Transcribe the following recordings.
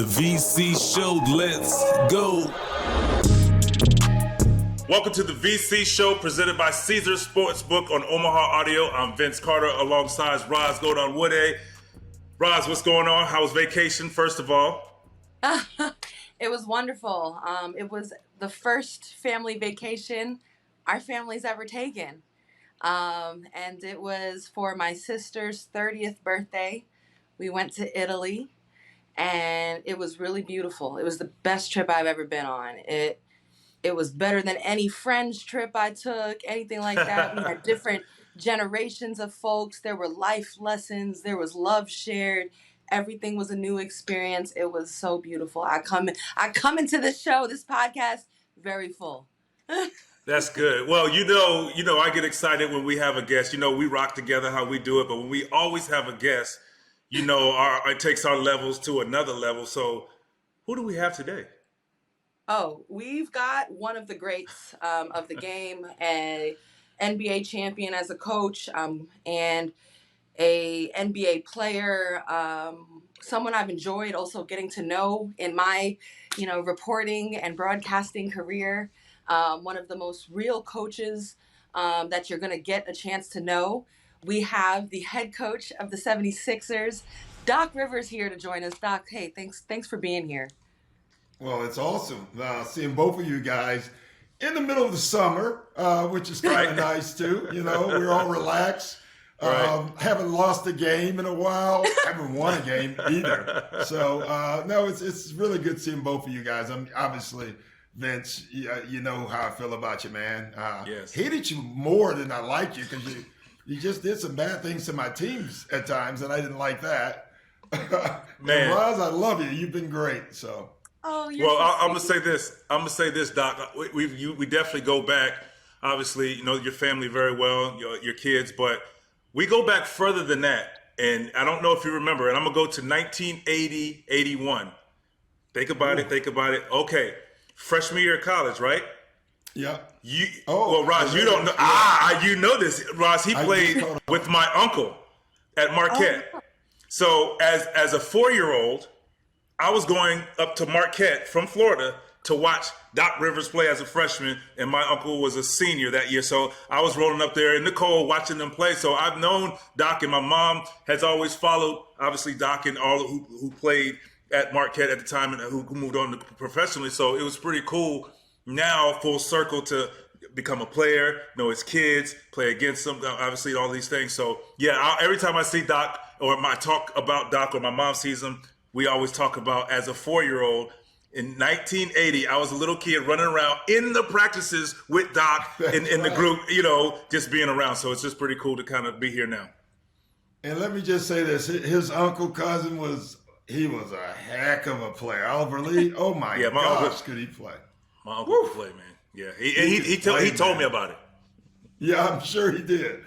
The VC Show, let's go. Welcome to the VC Show presented by Caesar Sportsbook on Omaha Audio. I'm Vince Carter alongside Roz Gold-Onwude. Roz, what's going on? How was vacation, first of all? It was wonderful. It was the first family vacation our family's ever taken. And it was for my sister's 30th birthday. We went to Italy, and it was really beautiful. It was the best trip I've ever been on. It was better than any French trip I took, anything like that. We had different generations of folks. There were life lessons. There was love shared. Everything was a new experience. It was so beautiful. I come into this show, this podcast, very full. That's good. Well, you know, I get excited when we have a guest. You know, we rock together how we do it, but when we always have a guest, you know, it takes our levels to another level. So who do we have today? Oh, we've got one of the greats of the game, an NBA champion as a coach, and a NBA player, someone I've enjoyed also getting to know in my, reporting and broadcasting career. One of the most real coaches that you're going to get a chance to know. We have the head coach of the 76ers, Doc Rivers, here to join us. Doc, hey, thanks for being here. Well, it's awesome seeing both of you guys in the middle of the summer, which is kind of nice too. You know, we're all relaxed. Haven't lost a game in a while. Haven't won a game either. So, no, it's really good seeing both of you guys. I'm obviously, Vince, you know how I feel about you, man. Yes. Hated you more than I like you because you just did some bad things to my teams at times, and I didn't like that. Man, Roz, I love you. You've been great. So. Oh, I'm gonna say this, Doc. We definitely go back. Obviously, you know your family very well, your kids, but we go back further than that. And I don't know if you remember. And I'm gonna go to 1980, 81. Think about it. Okay, freshman year of college, right? Yeah. Well, Roz, you don't know. You know this, Roz. He played with my uncle at Marquette. Oh. So as a 4-year-old. I was going up to Marquette from Florida to watch Doc Rivers play as a freshman, and my uncle was a senior that year. So I was rolling up there in the cold watching them play. So I've known Doc, and my mom has always followed, obviously, Doc and all who played at Marquette at the time and who moved on professionally. So it was pretty cool now, full circle, to become a player, know his kids, play against them, obviously, all these things. So, yeah, every time I see Doc or I talk about Doc or my mom sees him, we always talk about as a 4-year-old. In 1980, I was a little kid running around in the practices with Doc in the group, just being around. So it's just pretty cool to kind of be here now. And let me just say this. His uncle cousin was a heck of a player. Oliver Lee, oh my gosh, could he play? My uncle could play, man. Yeah, he told me about it. Yeah, I'm sure he did.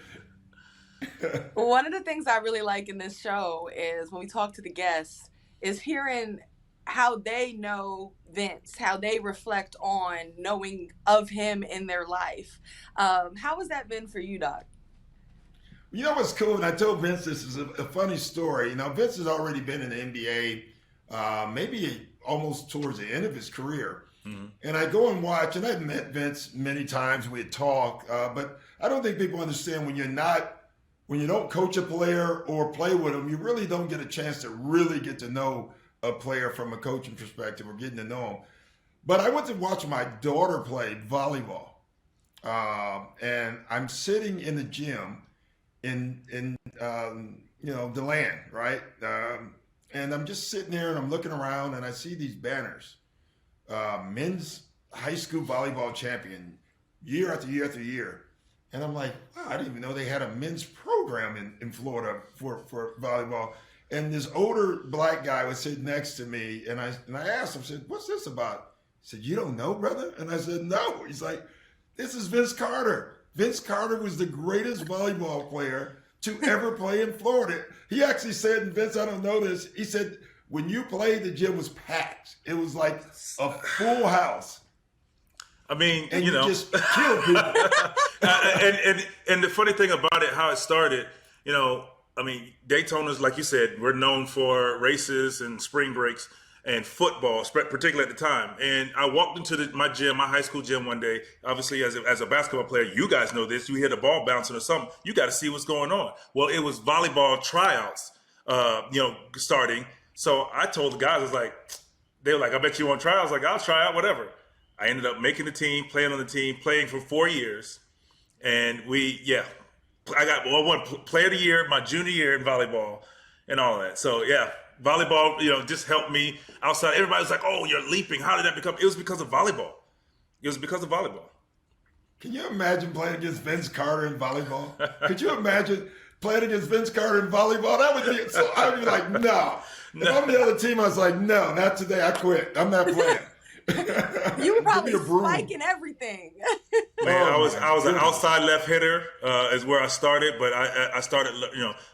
One of the things I really like in this show is when we talk to the guests, is hearing how they know Vince, how they reflect on knowing of him in their life. How has that been for you, Doc? You know what's cool? And I told Vince this is a funny story. Vince has already been in the NBA, maybe almost towards the end of his career. Mm-hmm. And I go and watch, and I've met Vince many times. We'd talk, but I don't think people understand when you don't coach a player or play with them, you really don't get a chance to really get to know a player from a coaching perspective or getting to know them. But I went to watch my daughter play volleyball. And I'm sitting in the gym in DeLand, right? And I'm just sitting there and I'm looking around and I see these banners. Men's high school volleyball champion, year after year after year. And I'm like, wow, I didn't even know they had a men's program in Florida for volleyball. And this older black guy was sitting next to me, and I asked him, I said, what's this about? He said, you don't know, brother? And I said, no. He's like, this is Vince Carter. Vince Carter was the greatest volleyball player to ever play in Florida. He actually said, and Vince, I don't know this, he said, when you played, the gym was packed. It was like a full house. I mean, and you just kill people. and the funny thing about it, how it started, Daytona's, like you said, we're known for races and spring breaks. and football, particularly at the time. And I walked into my gym, my high school gym one day. Obviously, as a basketball player, you guys know this. You hear the ball bouncing or something, you got to see what's going on. Well, it was volleyball tryouts, starting. So I told the guys, they were like, I bet you want to try. I was like, I'll try out, whatever. I ended up making the team, playing on the team, playing for 4 years. And I won player of the year my junior year in volleyball and all of that. So, yeah. Volleyball, just helped me outside. Everybody was like, oh, you're leaping. How did that become? It was because of volleyball. Can you imagine playing against Vince Carter in volleyball? Could you imagine playing against Vince Carter in volleyball? That would be so. I would be like, no. If I'm the other team, I was like, no, not today. I quit. I'm not playing. You were probably spiking everything. Man, I was an outside left hitter is where I started, but I started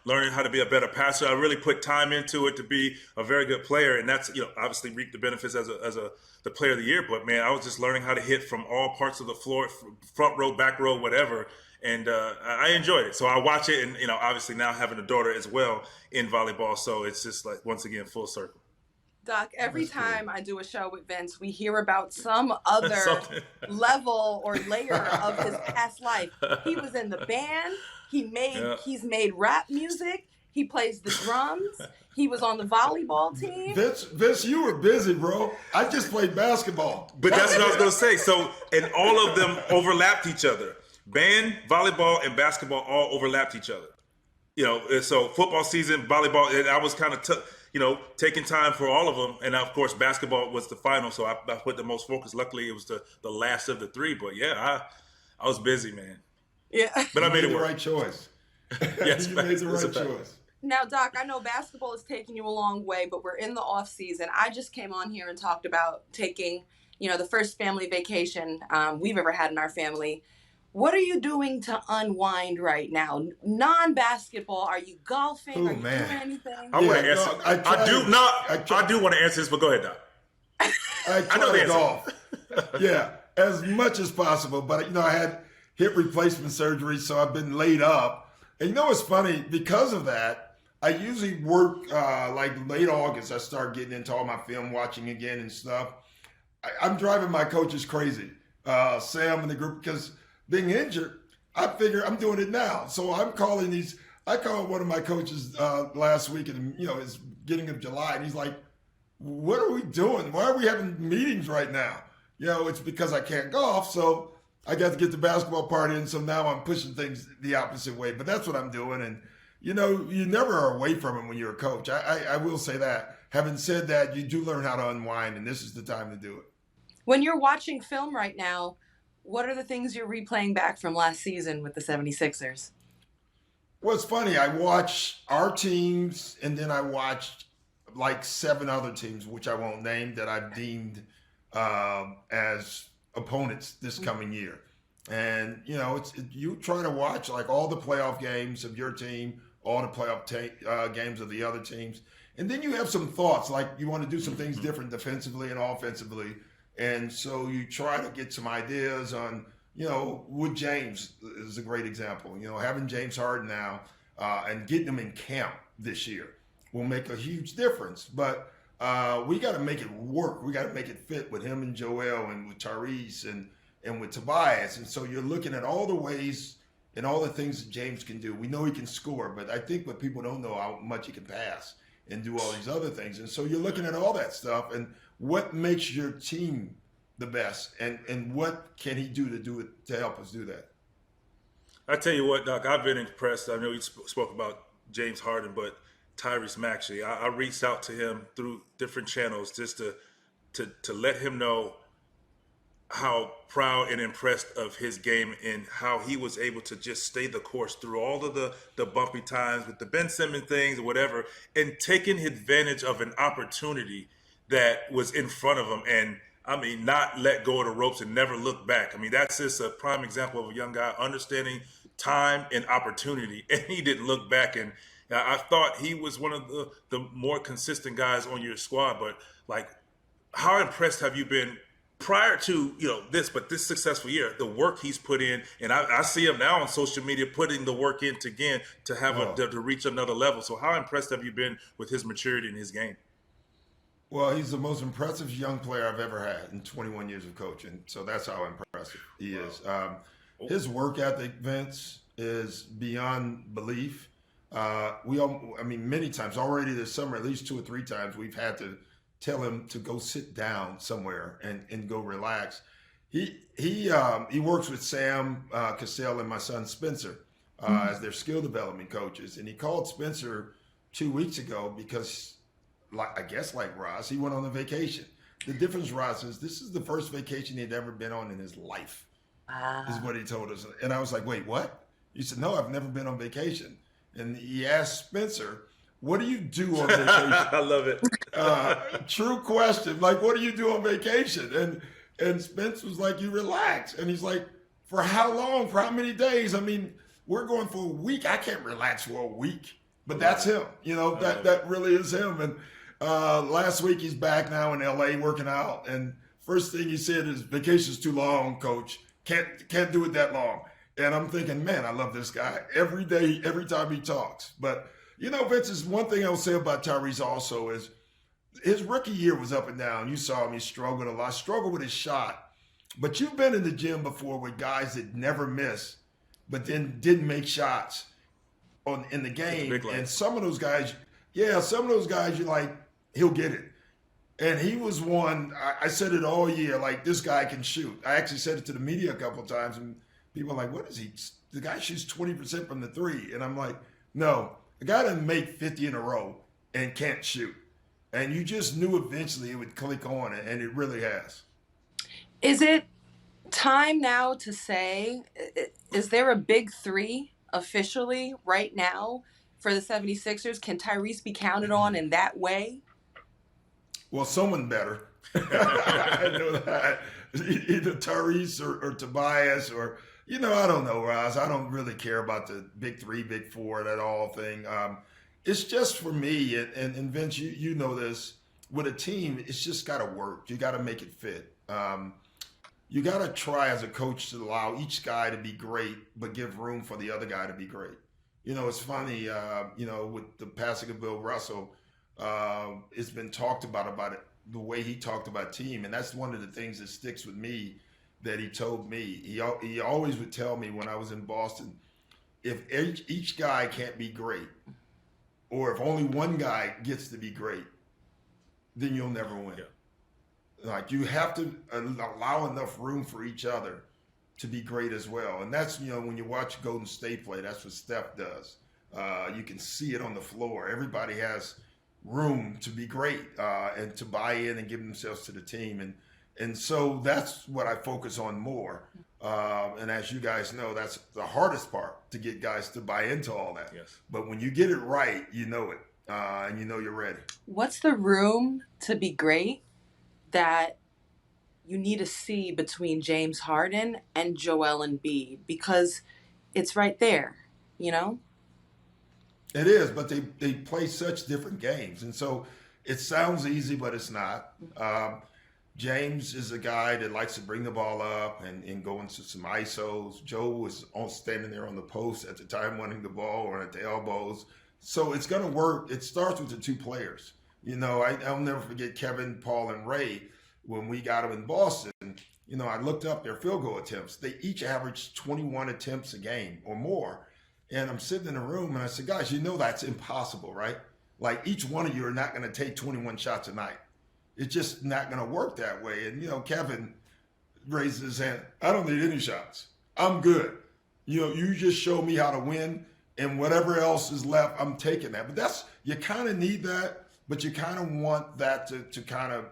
learning how to be a better passer. I really put time into it to be a very good player, and that's obviously reaped the benefits as the player of the year. But man, I was just learning how to hit from all parts of the floor, front row, back row, whatever. And I enjoyed it. So I watch it, and obviously now having a daughter as well in volleyball, so it's just like once again full circle. Doc, every time I do a show with Vince, we hear about some other level or layer of his past life. He was in the band. He's made rap music. He plays the drums. He was on the volleyball team. Vince, you were busy, bro. I just played basketball. But that's what I was going to say. So, and all of them overlapped each other. Band, volleyball, and basketball all overlapped each other. So football season, volleyball, and I was kind of taking time for all of them. And of course, basketball was the final, so I put the most focus. Luckily, it was the last of the three. But yeah, I was busy, man. Yeah. But I made it work. The right choice. Yes, you made the right choice. Now, Doc, I know basketball is taking you a long way, but we're in the off season. I just came on here and talked about taking, the first family vacation we've ever had in our family. What are you doing to unwind right now? Non-basketball, are you golfing? Are you doing anything? I want to answer. I do want to answer this, but go ahead, Doc. I know the golf. Yeah, as much as possible. But I had hip replacement surgery, so I've been laid up. And it's funny because of that. I usually work like late August. I start getting into all my film watching again and stuff. I'm driving my coaches crazy, Sam and the group, because being injured, I figure I'm doing it now. So I'm calling these. I called one of my coaches last week, and it's beginning of July, and he's like, "What are we doing? Why are we having meetings right now?" It's because I can't golf, so I got to get the basketball part in. So now I'm pushing things the opposite way. But that's what I'm doing, and you never are away from it when you're a coach. I will say that. Having said that, you do learn how to unwind, and this is the time to do it. When you're watching film right now, what are the things you're replaying back from last season with the 76ers? Well, it's funny. I watched our teams, and then I watched like 7 other teams, which I won't name, that I've deemed as opponents this coming year. And, you try to watch like all the playoff games of your team, all the playoff games of the other teams. And then you have some thoughts, like you want to do some things different defensively and offensively. And so you try to get some ideas on, with James is a great example. Having James Harden now and getting him in camp this year will make a huge difference. But we got to make it work. We got to make it fit with him and Joel and with Tyrese and with Tobias. And so you're looking at all the ways and all the things that James can do. We know he can score, but I think what people don't know how much he can pass and do all these other things. And so you're looking at all that stuff and what makes your team the best, and what can he do to help us do that? I tell you what, Doc, I've been impressed. I know you spoke about James Harden, but Tyrese Maxey, I reached out to him through different channels just to let him know how proud and impressed of his game and how he was able to just stay the course through all of the bumpy times with the Ben Simmons things or whatever, and taking advantage of an opportunity that was in front of him and not let go of the ropes and never look back. That's just a prime example of a young guy understanding time and opportunity, and he didn't look back. And I thought he was one of the more consistent guys on your squad. But like, how impressed have you been prior to this successful year? The work he's put in, and I see him now on social media putting the work in to have to reach another level. So how impressed have you been with his maturity in his game? Well, he's the most impressive young player I've ever had in 21 years of coaching. So that's how impressive he is. His work ethic, Vince, is beyond belief. Many times already this summer, at least 2 or 3 times, we've had to tell him to go sit down somewhere and go relax. He works with Sam Cassell and my son Spencer as their skill development coaches, and he called Spencer 2 weeks ago because, like Ross, he went on a vacation. The difference, Ross, is this is the first vacation he'd ever been on in his life. Is what he told us, and I was like, "Wait, what?" He said, "No, I've never been on vacation." And he asked Spencer, "What do you do on vacation?" I love it. True question. Like, what do you do on vacation? And Spence was like, "You relax." And he's like, "For how long? For how many days? I mean, we're going for a week. I can't relax for a week." But that's him. That really is him. And last week he's back now in LA working out. And first thing he said is, "Vacation's too long, coach. Can't do it that long." And I'm thinking, man, I love this guy every day, every time he talks. But, Vince, is one thing I'll say about Tyrese also is his rookie year was up and down. You saw him, he struggled a lot, struggled with his shot. But you've been in the gym before with guys that never miss, but then didn't make shots in the game. And some of those guys, you're like, he'll get it. And he was one, I said it all year, like, this guy can shoot. I actually said it to the media a couple of times, and people are like, what is he? The guy shoots 20% from the three. And I'm like, no, the guy doesn't make 50 in a row and can't shoot. And you just knew eventually it would click on, and it really has. Is it time now to say, is there a big three officially right now for the 76ers? Can Tyrese be counted on in that way? Well, someone better. I know that. Either Tyrese or Tobias or, I don't know, Roz. I don't really care about the big three, big four, that all thing. It's just for me, and Vince, you know this, with a team, it's just got to work. You got to make it fit. You got to try as a coach to allow each guy to be great, but give room for the other guy to be great. It's funny, with the passing of Bill Russell, it's been talked about it, the way he talked about team. And that's one of the things that sticks with me that he told me. He always would tell me when I was in Boston, if each guy can't be great, or if only one guy gets to be great, then you'll never win. Yeah. Like, you have to allow enough room for each other to be great as well. And that's, when you watch Golden State play, that's what Steph does. You can see it on the floor. Everybody has room to be great and to buy in and give themselves to the team. And so that's what I focus on more. And as you guys know, that's the hardest part, to get guys to buy into all that. Yes. But when you get it right, you know it, and you know you're ready. What's the room to be great that you need to see between James Harden and Joel Embiid? Because it's right there, It is, but they play such different games. And so it sounds easy, but it's not. James is a guy that likes to bring the ball up and go into some ISOs. Joe was standing there on the post at the time, wanting the ball, or at the elbows. So it's going to work. It starts with the two players. I'll never forget Kevin, Paul, and Ray. When we got them in Boston, I looked up their field goal attempts. They each averaged 21 attempts a game or more. And I'm sitting in a room, and I said, guys, that's impossible, right? Like, each one of you are not going to take 21 shots a night. It's just not going to work that way. And, Kevin raises his hand. I don't need any shots. I'm good. You just show me how to win, and whatever else is left, I'm taking that. But you kind of need that, but you kind of want that to kind of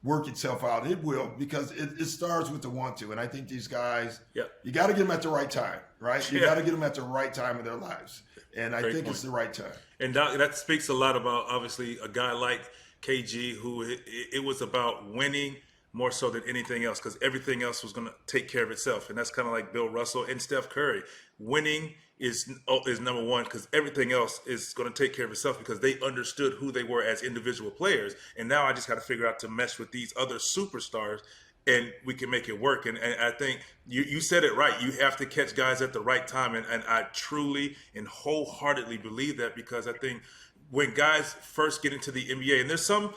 work itself out. It will, because it starts with the want to. And I think these guys, you got to get them at the right time, right? You got to get them at the right time of their lives. And I think it's the right time. And Doc, that speaks a lot about, obviously, a guy like KG, who it was about winning more so than anything else, because everything else was going to take care of itself. And that's kind of like Bill Russell and Steph Curry. Winning is number one, because everything else is going to take care of itself, because they understood who they were as individual players. And now I just got to figure out to mesh with these other superstars, and we can make it work. And I think you said it right. You have to catch guys at the right time. And I truly and wholeheartedly believe that, because I think when guys first get into the NBA, and there's some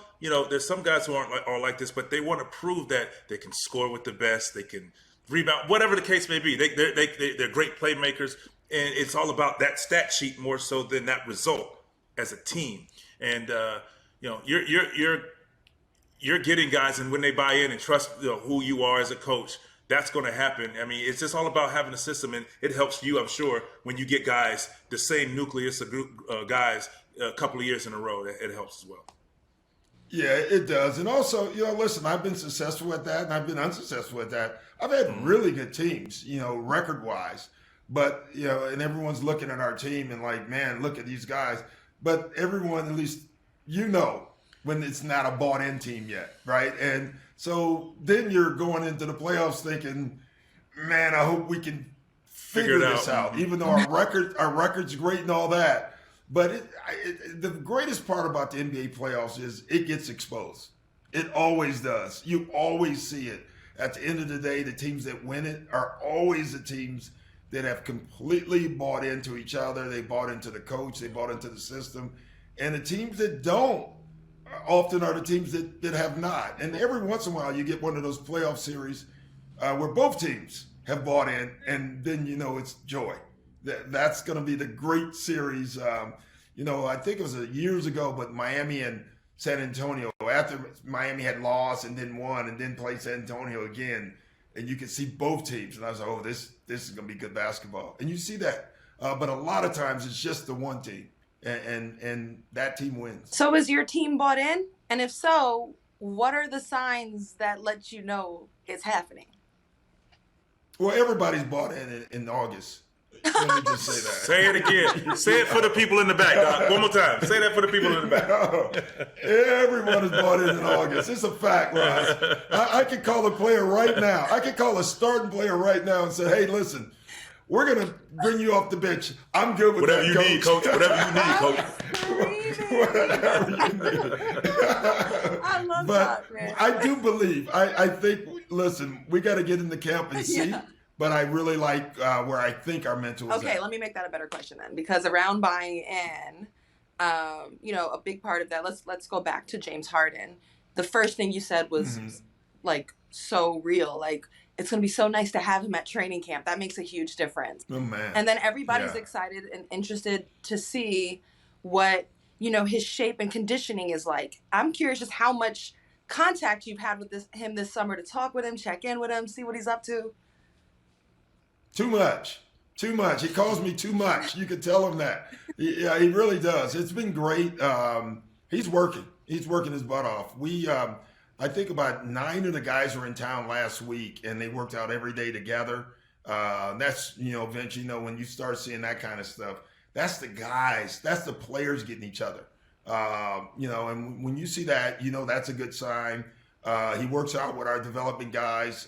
guys who are like this, but they want to prove that they can score with the best, they can rebound, whatever the case may be. They're great playmakers, and it's all about that stat sheet more so than that result as a team. And you're getting guys, and when they buy in and trust who you are as a coach, that's going to happen. I mean, it's just all about having a system, and it helps you, I'm sure, when you get guys, the same nucleus of guys a couple of years in a row. It helps as well. Yeah, it does. And also, listen, I've been successful at that and I've been unsuccessful at that. I've had really good teams, record-wise. But, and everyone's looking at our team and like, man, look at these guys. But everyone, at least, when it's not a bought-in team yet, right? And so then you're going into the playoffs thinking, man, I hope we can figure this out. Even though our record's great and all that. But the greatest part about the NBA playoffs is it gets exposed. It always does. You always see it. At the end of the day, the teams that win it are always the teams that have completely bought into each other. They bought into the coach. They bought into the system. And the teams that don't often are the teams that have not. And every once in a while, you get one of those playoff series where both teams have bought in, and then it's joy. That's going to be the great series. I think it was years ago, but Miami and San Antonio, after Miami had lost and then won and then played San Antonio again, and you could see both teams. And I was like, oh, this is going to be good basketball. And you see that. But a lot of times it's just the one team, and that team wins. So is your team bought in? And if so, what are the signs that let you know it's happening? Well, everybody's bought in August. Let me just say that. Say it again. Say it for the people in the back, Doc. One more time. Say that for the people in the back. Everyone is bought in August. It's a fact, Ross. I can call a player right now. I can call a starting player right now and say, hey, listen, we're going to bring you off the bench. I'm good with whatever that, you need, coach. Whatever you need, coach. Whatever you need. I love but that, man. I do believe. I think, listen, we got to get in the camp and see. Yeah. But I really like where I think our mental is Okay, at. let me make that a better question then, because around buying in, a big part of that. Let's go back to James Harden. The first thing you said was like so real. Like, it's gonna be so nice to have him at training camp. That makes a huge difference. Oh man! And then everybody's excited and interested to see what his shape and conditioning is like. I'm curious just how much contact you've had with him this summer to talk with him, check in with him, see what he's up to. Too much. He calls me too much. You can tell him that. He really does. It's been great. He's working. He's working his butt off. I think about 9 of the guys were in town last week, and they worked out every day together. That's, Vince, when you start seeing that kind of stuff, that's the guys. That's the players getting each other. And when you see that, that's a good sign. He works out with our developing guys.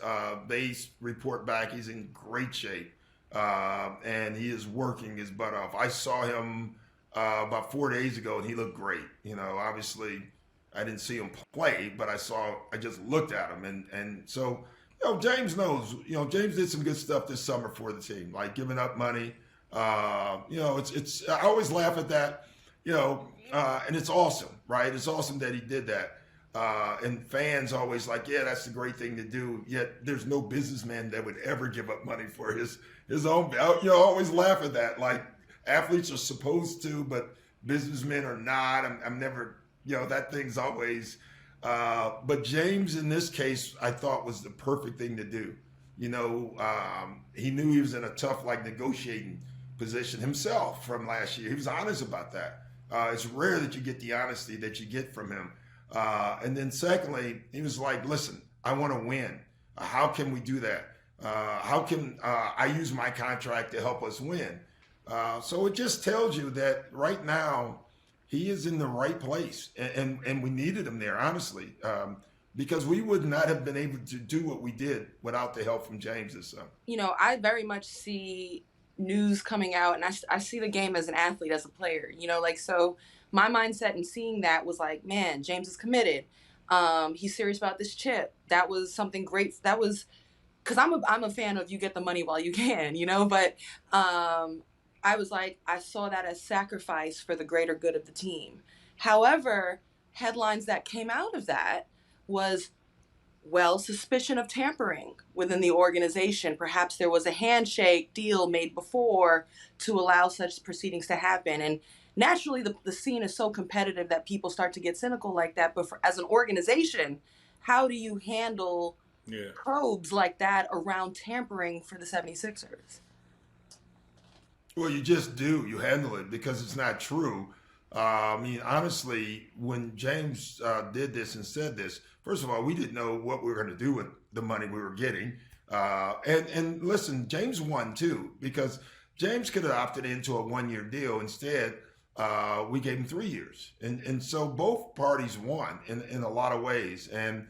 They report back. He's in great shape. And he is working his butt off. I saw him about 4 days ago, and he looked great. Obviously I didn't see him play, but I just looked at him. And so, James knows, James did some good stuff this summer for the team, like giving up money. It's I always laugh at that, and it's awesome, right? It's awesome that he did that. And fans always like, yeah, that's the great thing to do. Yet there's no businessman that would ever give up money for his own. I always laugh at that. Like, athletes are supposed to, but businessmen are not. I'm never, that thing's always. But James, in this case, I thought was the perfect thing to do. He knew he was in a tough, negotiating position himself from last year. He was honest about that. It's rare that you get the honesty that you get from him. And then secondly, he was like, listen, I want to win. How can we do that? How can I use my contract to help us win? So it just tells you that right now he is in the right place. And we needed him there, honestly, because we would not have been able to do what we did without the help from James this summer. I very much see news coming out, and I see the game as an athlete, as a player, so my mindset in seeing that was like, man, James is committed. He's serious about this chip. That was something great. That was because I'm a fan of you get the money while you can, but I was like, I saw that as sacrifice for the greater good of the team. However, headlines that came out of that was, well, suspicion of tampering within the organization. Perhaps there was a handshake deal made before to allow such proceedings to happen. And naturally, the scene is so competitive that people start to get cynical like that. But as an organization, how do you handle probes like that around tampering for the 76ers? Well, you just do. You handle it because it's not true. I mean, honestly, when James did this and said this, first of all, we didn't know what we were going to do with the money we were getting. And listen, James won too, because James could have opted into a 1-year deal. Instead, we gave him 3 years. And so both parties won in a lot of ways. And,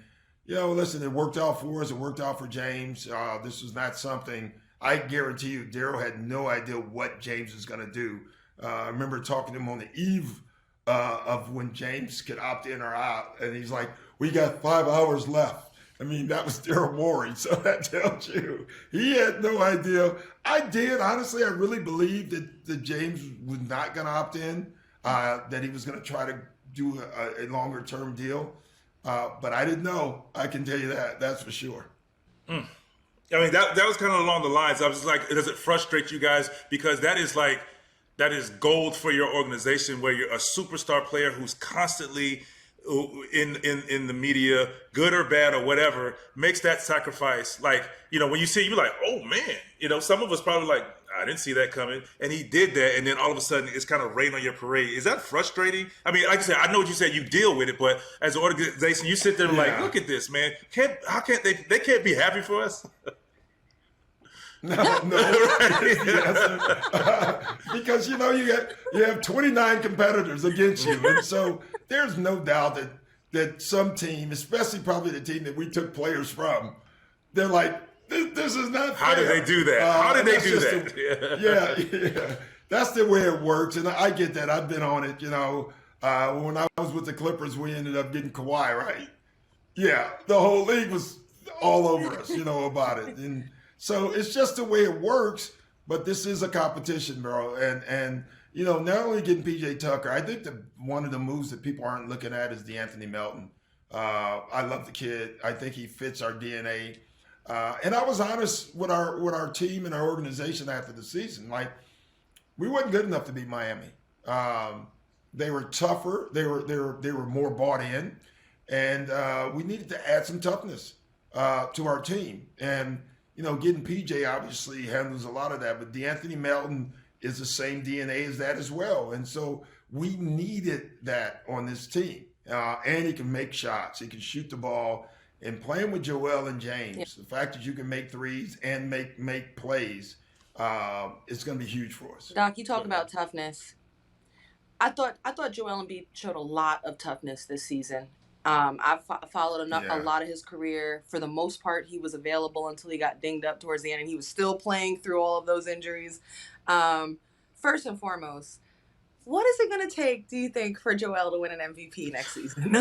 listen, it worked out for us. It worked out for James. This was not something, I guarantee you, Daryl had no idea what James was going to do. I remember talking to him on the eve of when James could opt in or out. And he's like, we got 5 hours left. I mean, that was Daryl Morey. So that tells you he had no idea. I did. Honestly, I really believed that James was not going to opt in, that he was going to try to do a longer term deal. But I didn't know. I can tell you that. That's for sure. I mean, that was kind of along the lines. I was like, does it frustrate you guys? Because that is gold for your organization, where you're a superstar player who's constantly in the media, good or bad or whatever, makes that sacrifice. Like, when you see, you're like, oh man, some of us probably like, I didn't see that coming. And he did that. And then all of a sudden it's kind of rain on your parade. Is that frustrating? I mean, like I said, I know what you said, you deal with it, but as an organization, you sit there and like, look at this, man. How can't they can't be happy for us? No, because you have 29 competitors against you, and so there's no doubt that some team, especially probably the team that we took players from, they're like, this is not fair. How did they do that? How did they do that? Yeah, that's the way it works, and I get that. I've been on it. When I was with the Clippers, we ended up getting Kawhi, right? Yeah, the whole league was all over us, about it, and. So it's just the way it works, but this is a competition, bro. And not only getting PJ Tucker, I think one of the moves that people aren't looking at is DeAnthony Melton. I love the kid. I think he fits our DNA. And I was honest with our team and our organization after the season. Like, we wasn't good enough to beat Miami. They were tougher. They were more bought in, and we needed to add some toughness to our team. And getting PJ obviously handles a lot of that, but DeAnthony Melton is the same DNA as that as well. And so we needed that on this team. And he can make shots. He can shoot the ball. And playing with Joel and James, the fact that you can make threes and make plays, it's going to be huge for us. Doc, you talk about toughness. I thought Joel Embiid showed a lot of toughness this season. I've followed a lot of his career. For the most part, he was available until he got dinged up towards the end, and he was still playing through all of those injuries. First and foremost, what is it going to take, do you think, for Joel to win an MVP next season?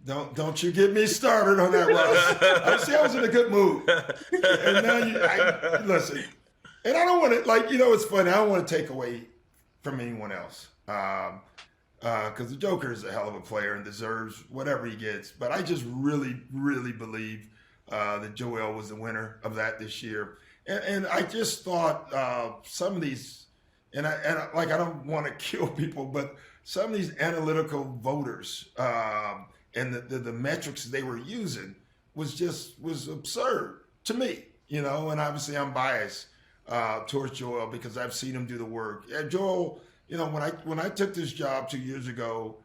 Don't you get me started on that, Russ. I was in a good mood. And now listen, and I don't want to, it's funny, I don't want to take away from anyone else. Because the Joker is a hell of a player and deserves whatever he gets. But I just really, really believe that Joel was the winner of that this year. And I just thought some of these, and I don't want to kill people, but some of these analytical voters and the metrics they were using was absurd to me, and obviously I'm biased towards Joel because I've seen him do the work. Yeah, Joel. When I took this job 2 years ago,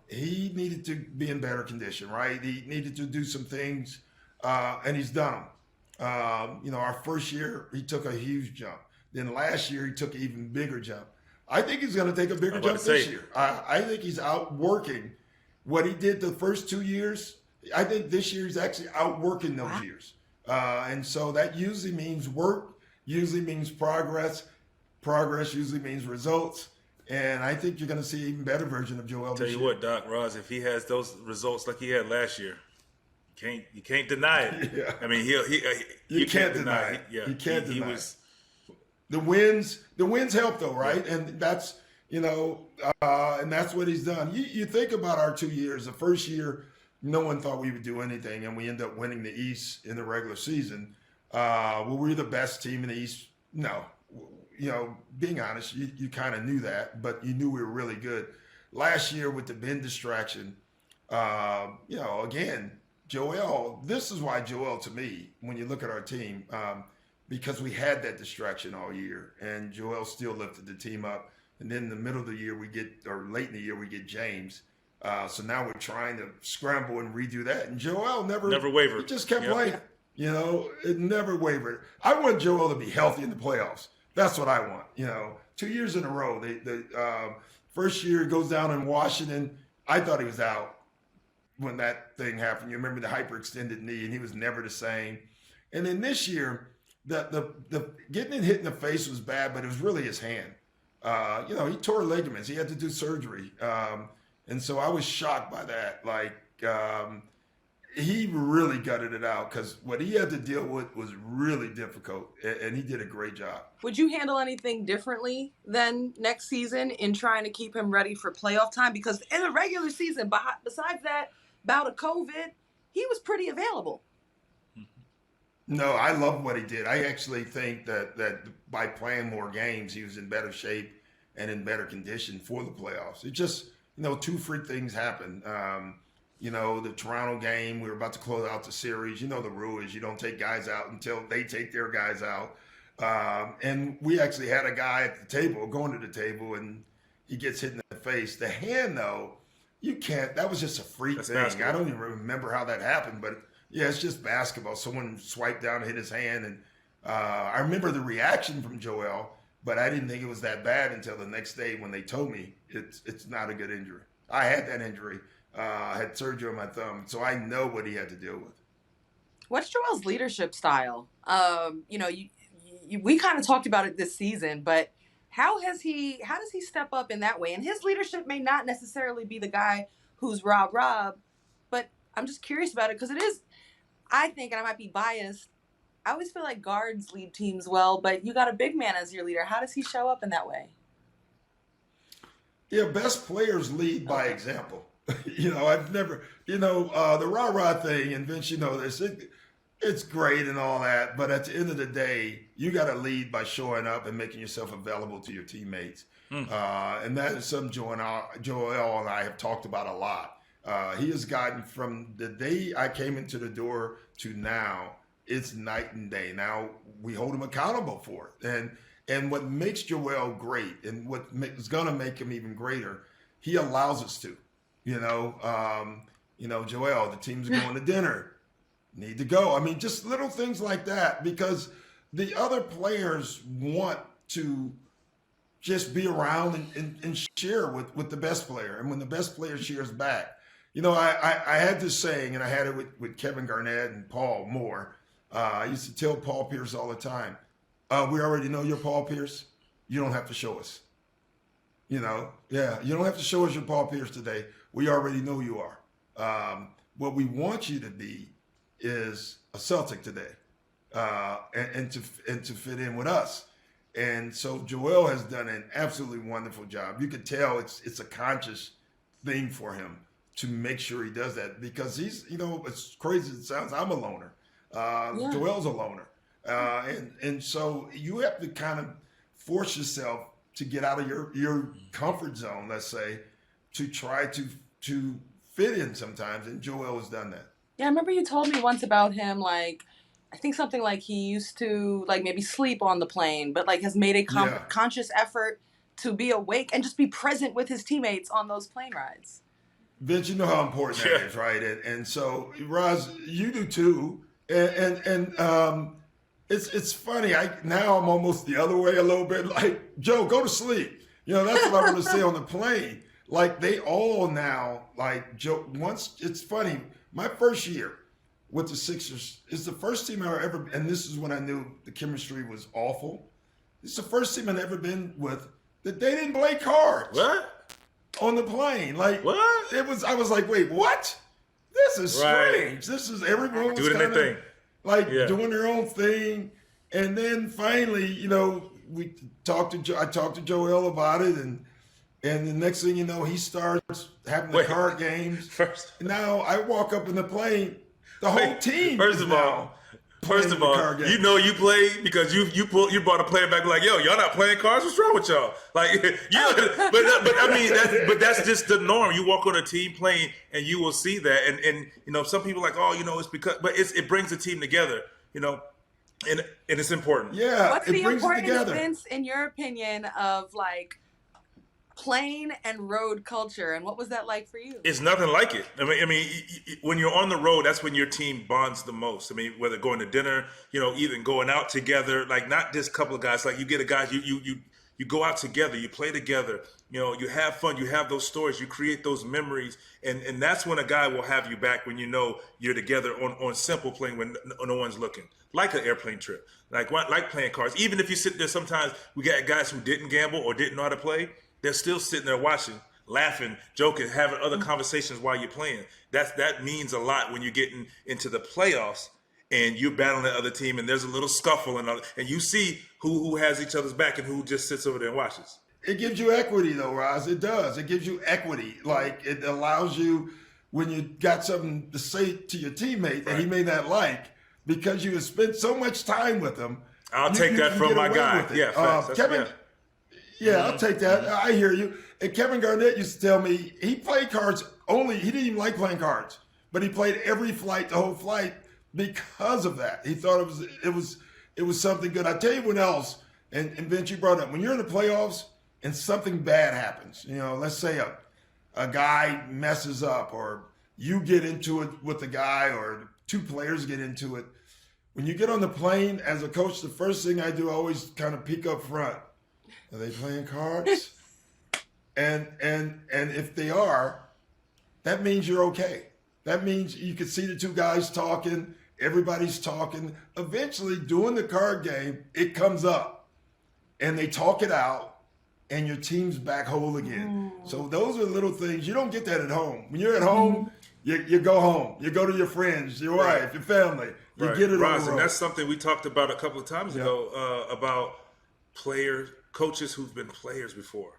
he needed to be in better condition, right? He needed to do some things, and he's done them. Our first year, he took a huge jump. Then last year, he took an even bigger jump. I think he's going to take a bigger jump this year. I think he's outworking what he did the first 2 years. I think this year he's actually outworking those years. And so that usually means work, usually means progress. Progress usually means results, and I think you're going to see an even better version of Joel. Tell you what, Doc Roz, if he has those results like he had last year, you can't deny it. Yeah. I mean, you can't deny it. Yeah, you can't deny was The wins help though, right? And that's and that's what he's done. You think about our 2 years. The first year, no one thought we would do anything, and we ended up winning the East in the regular season. Were we the best team in the East? No. Being honest, you kind of knew that, but you knew we were really good. Last year with the Ben distraction, again, Joel, this is why Joel, to me, when you look at our team, because we had that distraction all year, and Joel still lifted the team up. And then in the middle of the year, late in the year, we get James. So now we're trying to scramble and redo that. And Joel never wavered. He just kept playing. It never wavered. I want Joel to be healthy in the playoffs. That's what I want. 2 years in a row. The first year he goes down in Washington. I thought he was out when that thing happened. You remember the hyperextended knee, and he was never the same. And then this year, the getting it hit in the face was bad, but it was really his hand. He tore ligaments. He had to do surgery. And so I was shocked by that. He really gutted it out because what he had to deal with was really difficult, and he did a great job. Would you handle anything differently than next season in trying to keep him ready for playoff time? Because in the regular season, besides that bout of COVID, he was pretty available. No, I love what he did. I actually think that by playing more games, he was in better shape and in better condition for the playoffs. It just, two freak things happened. The Toronto game, we were about to close out the series. The rule is you don't take guys out until they take their guys out. And we actually had a guy at the table, going to the table, and he gets hit in the face. The hand, though, you can't. That was just a freak thing. Basketball. I don't even remember how that happened, but yeah, it's just basketball. Someone swiped down and hit his hand, and I remember the reaction from Joel, but I didn't think it was that bad until the next day when they told me it's not a good injury. I had that injury. I had surgery on my thumb, so I know what he had to deal with. What's Joel's leadership style? We kind of talked about it this season, but how does he step up in that way? And his leadership may not necessarily be the guy who's Rob, but I'm just curious about it because it is, I think, and I might be biased, I always feel like guards lead teams well, but you got a big man as your leader. How does he show up in that way? Yeah, best players lead by example. I've never, the rah-rah thing, and Vince, it's great and all that, but at the end of the day, you got to lead by showing up and making yourself available to your teammates. And that is something Joel and I have talked about a lot. He has gotten from the day I came into the door to now, it's night and day. Now we hold him accountable for it. And what makes Joel great and what is going to make him even greater, he allows us to. Joel, the team's going to dinner. Need to go. I mean, just little things like that because the other players want to just be around and share with the best player. And when the best player shares back, I had this saying, and I had it with Kevin Garnett and Paul Moore. I used to tell Paul Pierce all the time, we already know you're Paul Pierce. You don't have to show us. You don't have to show us you're Paul Pierce today. We already know you are. What we want you to be is a Celtic today, and to fit in with us. And so Joel has done an absolutely wonderful job. You could tell it's a conscious thing for him to make sure he does that because he's, as crazy as it sounds, I'm a loner. Joel's a loner. And so you have to kind of force yourself to get out of your comfort zone, let's say, to try to fit in sometimes. And Joel has done that. Yeah, I remember you told me once about him, I think something like he used to maybe sleep on the plane, but has made a conscious effort to be awake and just be present with his teammates on those plane rides. Vince, you know how important that is, right? And so, Roz, you do too. And it's funny. Now I'm almost the other way a little bit. Like, Joe, go to sleep. That's what I want to say on the plane. They all now, Joe, once, it's funny. My first year with the Sixers is the first team I've ever, and this is when I knew the chemistry was awful. It's the first team I've ever been with that they didn't play cards. What? On the plane. What? I was like, wait, what? This is strange. This is everyone was doing their thing. Doing their own thing. And then finally, I talked to Joel about it, and the next thing you know, he starts having the card games. Now I walk up in the plane, the whole team. First of all, you know you played because you brought a player back like, yo, y'all not playing cards? What's wrong with y'all? Like, but I mean, that's just the norm. You walk on a team plane and you will see that. And you know, some people are like, oh, you know, it's because, but it brings the team together, you know, and it's important. Yeah, what's it the brings it importance, together. Vince, in your opinion, of like plane and road culture, and what was that like for you? It's nothing like it. I mean, when you're on the road, that's when your team bonds the most. I mean, whether going to dinner, you know, even going out together, like not just a couple of guys. Like you get a guy, you go out together, you play together, you know, you have fun, you have those stories, you create those memories, and that's when a guy will have you back when you know you're together on simple playing when no one's looking, like an airplane trip, like playing cards. Even if you sit there, sometimes we got guys who didn't gamble or didn't know how to play. They're still sitting there watching, laughing, joking, having other conversations while you're playing. That means a lot when you're getting into the playoffs and you're battling the other team and there's a little scuffle and you see who has each other's back and who just sits over there and watches. It gives you equity though, Roz. It does. It gives you equity. Like it allows you, when you got something to say to your teammate that he may not like, because you have spent so much time with him. I'll take that from my guy. Yeah, Kevin. Yeah, I'll take that. I hear you. And Kevin Garnett used to tell me he played cards only. He didn't even like playing cards, but he played every flight, the whole flight, because of that. He thought it was something good. I tell you what else, and Vince, you brought up, when you're in the playoffs and something bad happens, you know, let's say a guy messes up or you get into it with the guy or two players get into it. When you get on the plane as a coach, the first thing I do, I always kind of peek up front. Are they playing cards? and if they are, that means you're okay. That means you can see the two guys talking, everybody's talking. Eventually, doing the card game, it comes up, and they talk it out, and your team's back whole again. So those are little things. You don't get that at home. When you're at home, you go home. You go to your friends, your wife, your family. You get it on the road. And that's something we talked about a couple of times ago about coaches who've been players before.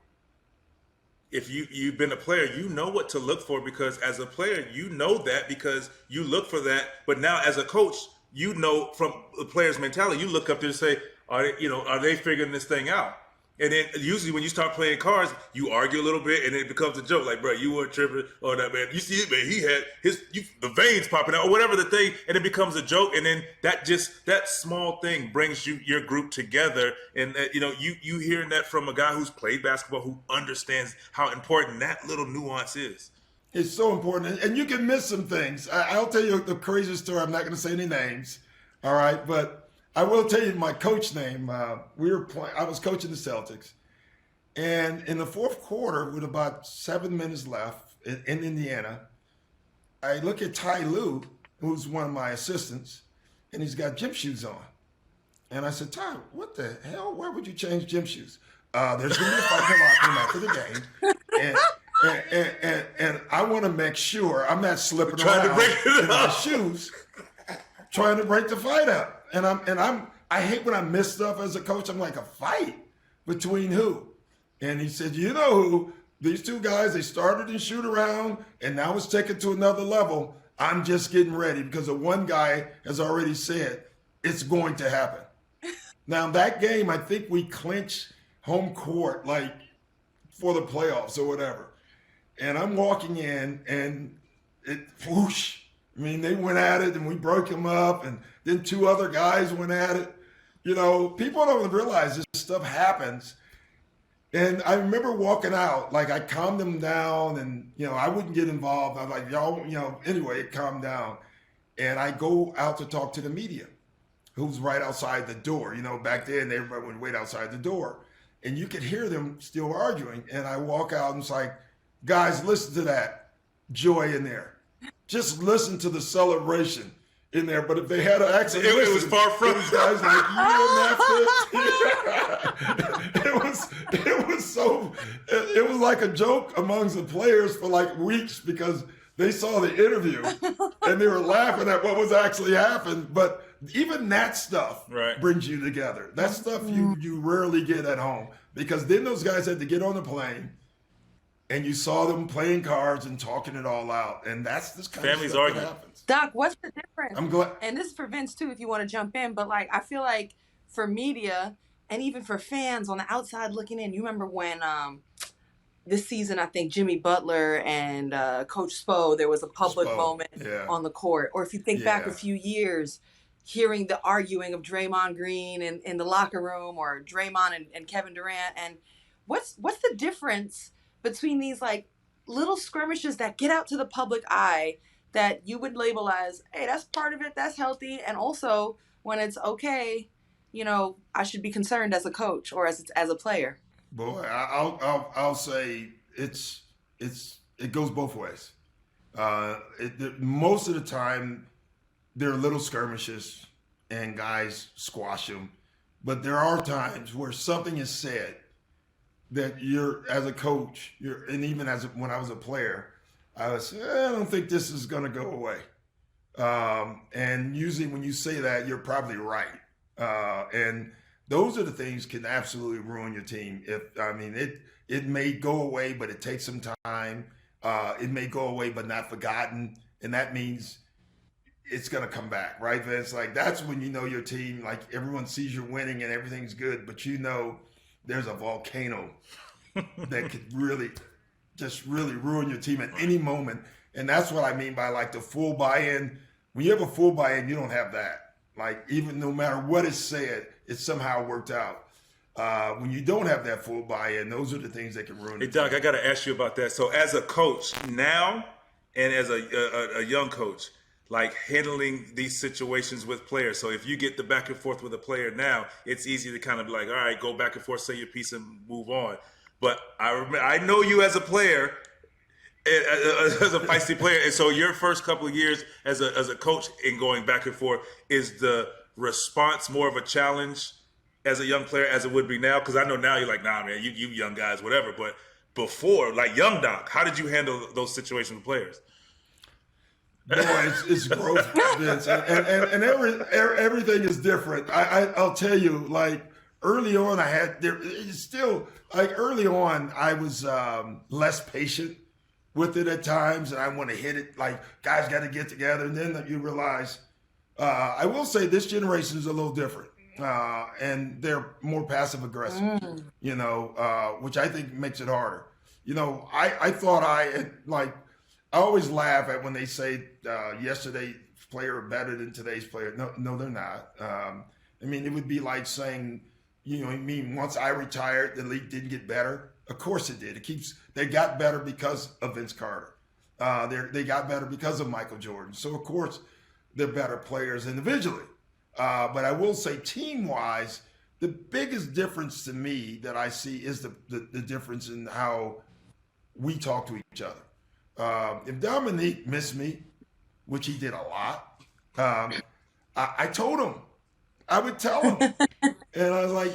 If you've been a player, you know what to look for, because as a player, you know that because you look for that. But now as a coach, you know from the player's mentality, you look up there and say, are they figuring this thing out? And then usually when you start playing cards, you argue a little bit and it becomes a joke. Like, bro, you weren't tripping or that, man. You see it, man. He had the veins popping out or whatever the thing. And it becomes a joke. And then that small thing brings your group together. And, you hearing that from a guy who's played basketball, who understands how important that little nuance is. It's so important. And you can miss some things. I'll tell you the craziest story. I'm not going to say any names. All right. But I will tell you my coach name. I was coaching the Celtics, and in the fourth quarter, with about 7 minutes left in Indiana, I look at Ty Lue, who's one of my assistants, and he's got gym shoes on. And I said, Ty, what the hell? Why would you change gym shoes? There's going to be a fight in the locker room after the game, and I want to make sure I'm not slipping around in my shoes, trying to break the fight up. And I hate when I miss stuff as a coach. I'm like, a fight between who? And he said, you know who? These two guys, they started and shoot around, and now it's taken to another level. I'm just getting ready because the one guy has already said it's going to happen. Now, that game, I think we clinched home court, like, for the playoffs or whatever. And I'm walking in, and it whoosh. I mean, they went at it, and we broke them up, and then two other guys went at it. You know, people don't realize this stuff happens. And I remember walking out, like I calmed them down, and, I wouldn't get involved. I was like, y'all, anyway, it calmed down. And I go out to talk to the media, who's right outside the door. Back then, everybody would wait outside the door. And you could hear them still arguing. And I walk out, and it's like, guys, listen to that joy in there. Just listen to the celebration in there. But if they had an accident, it was far from it. Guys like, it was like a joke amongst the players for like weeks, because they saw the interview and they were laughing at what was actually happening. But even that stuff brings you together. That stuff you rarely get at home, because then those guys had to get on the plane and you saw them playing cards and talking it all out. And that's this kind of stuff that happens. Doc, what's the difference? I'm glad. And this is for Vince too, if you want to jump in. But like, I feel like for media and even for fans on the outside looking in, you remember when this season, I think Jimmy Butler and Coach Spo, there was a public moment on the court. Or if you think back a few years, hearing the arguing of Draymond Green in the locker room, or Draymond and Kevin Durant. And what's the difference between these like little skirmishes that get out to the public eye that you would label as, hey, that's part of it, that's healthy, and also when it's okay, you know, I should be concerned as a coach or as a player? Boy, I'll say it goes both ways. Most of the time, there are little skirmishes and guys squash them, but there are times where something is said that you're, as a coach, and even when I was a player, I don't think this is going to go away. And usually when you say that, you're probably right. And those are the things can absolutely ruin your team. It may go away, but it takes some time. It may go away, but not forgotten. And that means it's going to come back, right? It's like, that's when you know your team, like everyone sees you're winning and everything's good, but you know there's a volcano that could really ruin your team at any moment. And that's what I mean by like the full buy-in. When you have a full buy-in, you don't have that. Like, even no matter what is said, it somehow worked out. When you don't have that full buy-in, those are the things that can ruin it. Hey, Doc, I got to ask you about that. So as a coach now and as a young coach, like handling these situations with players. So if you get the back and forth with a player now, it's easy to kind of be like, all right, go back and forth, say your piece and move on. But I know you as a player, as a feisty player, and so your first couple of years as a coach in going back and forth, is the response more of a challenge as a young player as it would be now? Because I know now you're like, nah, man, you young guys, whatever. But before, like young Doc, how did you handle those situations with players? Boy, it's growth, Vince, and everything is different. I'll tell you, like early on, early on, I was less patient with it at times, and I want to hit it like guys got to get together, and then you realize. I will say this generation is a little different, and they're more passive aggressive. You know, which I think makes it harder. You know, I thought I always laugh at when they say yesterday's player are better than today's player. No, they're not. I mean, it would be like saying, you know, I mean, once I retired, the league didn't get better. Of course it did. They got better because of Vince Carter. They got better because of Michael Jordan. So of course they're better players individually. But I will say, team-wise, the biggest difference to me that I see is the difference in how we talk to each other. If Dominique missed me, which he did a lot, I told him. I would tell him. And I was like,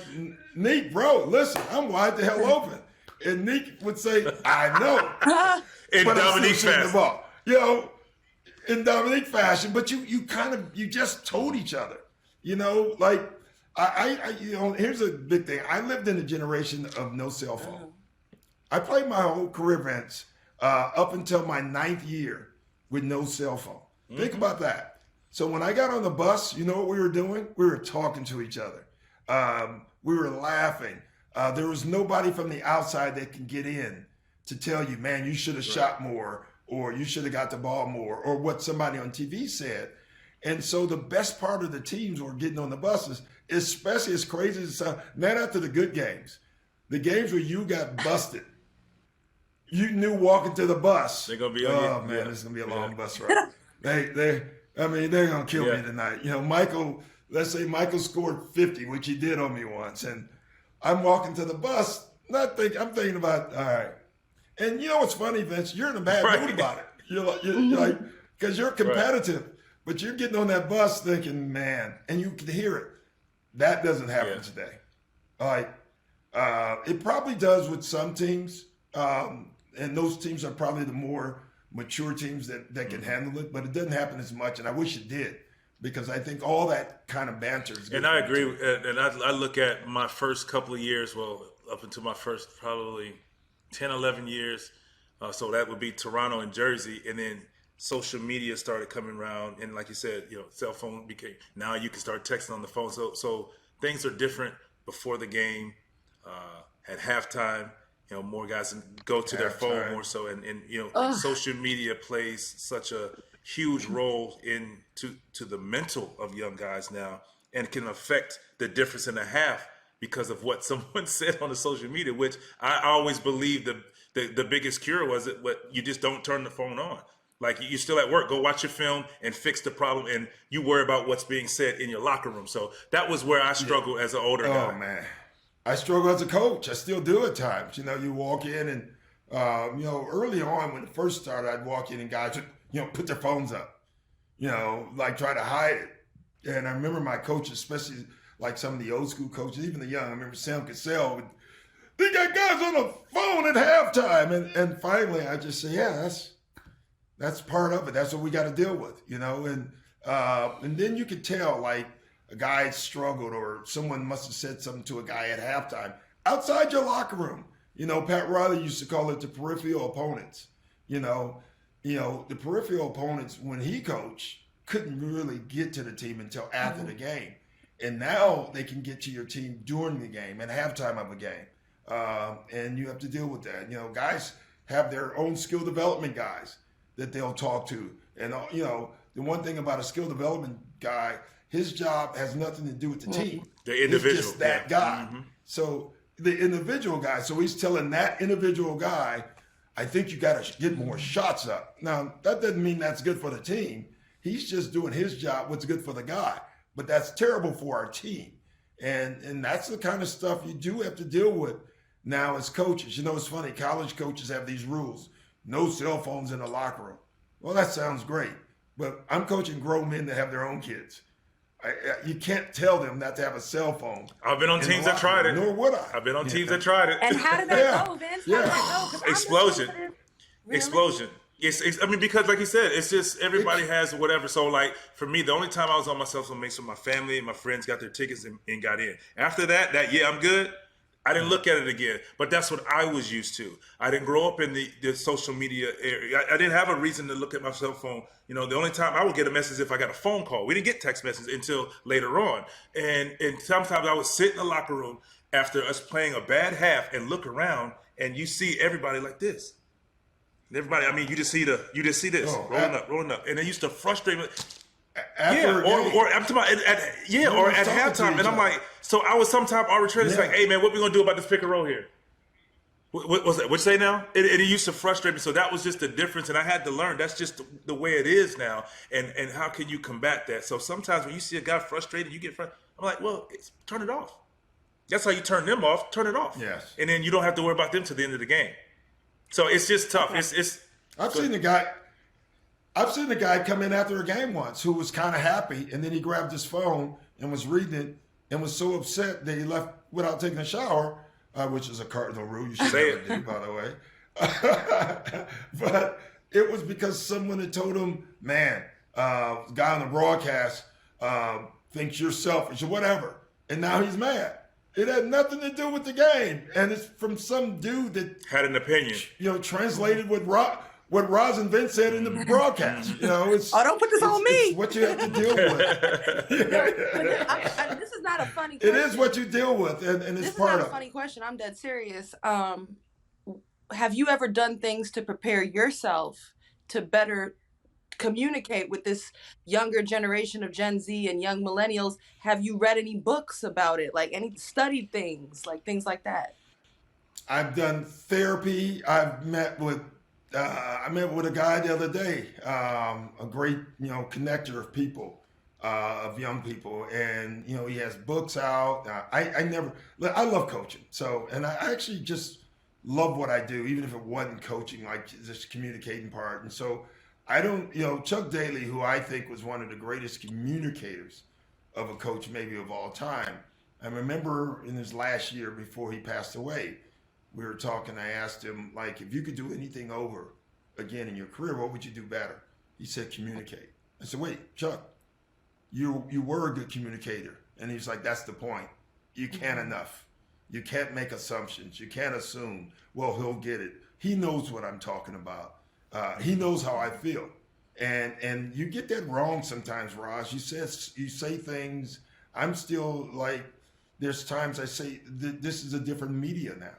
Nick, bro, listen, I'm wide the hell open. And Nick would say, I know. In Dominique fashion. You know, in Dominique fashion, but you just told each other. You know, like I here's a big thing. I lived in a generation of no cell phone. I played my whole career, Vince, up until my 9th year with no cell phone. Think about that. So when I got on the bus, you know what we were doing? We were talking to each other. We were laughing. There was nobody from the outside that can get in to tell you, man, you should have shot more, or you should have got the ball more, or what somebody on TV said. And so the best part of the teams were getting on the buses, especially as crazy as it sounds, not after the good games. The games where you got busted. You knew walking to the bus. They're gonna be it's gonna be a long bus ride. they're gonna kill me tonight. You know, Michael, let's say Michael scored 50, which he did on me once, and I'm walking to the bus, I'm thinking about, all right. And you know what's funny, Vince? You're in a bad mood about it. You're like, because you're competitive, but you're getting on that bus thinking, man, and you can hear it. That doesn't happen today. Like, it probably does with some teams, and those teams are probably the more mature teams that can handle it, but it doesn't happen as much, and I wish it did, because I think all that kind of banter is good. And I agree, and I look at my first couple of years, well, up until my first probably 10, 11 years, so that would be Toronto and Jersey, and then social media started coming around, and like you said, cell phone became, now you can start texting on the phone, so things are different before the game, at halftime. More guys go to their phone more so, and social media plays such a huge role to the mental of young guys now, and can affect the difference in a half because of what someone said on the social media, which I always believe the biggest cure was you just don't turn the phone on. Like, you're still at work, go watch your film and fix the problem, and you worry about what's being said in your locker room. So that was where I struggled as an older guy. Oh, man. I struggle as a coach. I still do at times. You walk in and, early on when it first started, I'd walk in and guys would, put their phones up, like try to hide it. And I remember my coaches, especially like some of the old school coaches, even the young, I remember Sam Cassell, they got guys on the phone at halftime. And finally I just say, yeah, that's part of it. That's what we got to deal with, and then you could tell, like, a guy struggled or someone must have said something to a guy at halftime outside your locker room. Pat Riley used to call it the peripheral opponents. The peripheral opponents, when he coached, couldn't really get to the team until after the game. And now they can get to your team during the game and halftime of a game. And you have to deal with that. Guys have their own skill development guys that they'll talk to. And, the one thing about a skill development guy, his job has nothing to do with the team. The individual. He's just that guy. Mm-hmm. So the individual guy, so he's telling that individual guy, I think you got to get more shots up. Now, that doesn't mean that's good for the team. He's just doing his job, what's good for the guy. But that's terrible for our team. And that's the kind of stuff you do have to deal with now as coaches. It's funny, college coaches have these rules. No cell phones in the locker room. Well, that sounds great. But I'm coaching grown men that have their own kids. You can't tell them not to have a cell phone. I've been on teams that tried it. Nor would I. I've been on teams that tried it. And how did that go, Vince? How did that go? Explosion. Really? Explosion. Because like you said, it's just everybody has whatever. So, like, for me, the only time I was on my cell phone, make sure my family and my friends got their tickets and got in. After that, I'm good. I didn't look at it again, but that's what I was used to. I didn't grow up in the social media area. I didn't have a reason to look at my cell phone. The only time I would get a message if I got a phone call. We didn't get text messages until later on. And sometimes I would sit in the locker room after us playing a bad half and look around, and you see everybody like this. Everybody, you just see this rolling up, and it used to frustrate me. Or I'm talking about or at halftime, and I'm like, so I was sometimes arbitrarily like, hey man, what we gonna do about this pick and roll here? What was that? What you say now? It used to frustrate me. So that was just the difference, and I had to learn that's just the way it is now. And how can you combat that? So sometimes when you see a guy frustrated, you get frustrated. I'm like, well, turn it off. That's how you turn them off. Turn it off. Yes. And then you don't have to worry about them to the end of the game. So it's just tough. I've seen the guy come in after a game once who was kind of happy, and then he grabbed his phone and was reading it and was so upset that he left without taking a shower, which is a cardinal rule you should never do, by the way. But it was because someone had told him, man, guy on the broadcast thinks you're selfish or whatever, and now he's mad. It had nothing to do with the game, and it's from some dude that had an opinion. Translated what Roz and Vince said in the broadcast. Don't put this on me. It's what you have to deal with. This is not a funny question. It is what you deal with, and it's part of it. This is not a funny question. I'm dead serious. Have you ever done things to prepare yourself to better communicate with this younger generation of Gen Z and young millennials? Have you read any books about it? Like any studied things, like things like that? I've done therapy. I've met with I met with a guy the other day, a great, connector of people, of young people. And, he has books out. I love coaching. And I actually just love what I do, even if it wasn't coaching, like this communicating part. And so I don't, Chuck Daly, who I think was one of the greatest communicators of a coach, maybe of all time. I remember in his last year before he passed away, we were talking, I asked him, like, if you could do anything over again in your career, what would you do better? He said, communicate. I said, wait, Chuck, you were a good communicator. And he's like, that's the point. You can't enough. You can't make assumptions. You can't assume, well, he'll get it. He knows what I'm talking about. He knows how I feel. And you get that wrong sometimes, Raj. You say things. I'm still like, there's times I say, this is a different media now.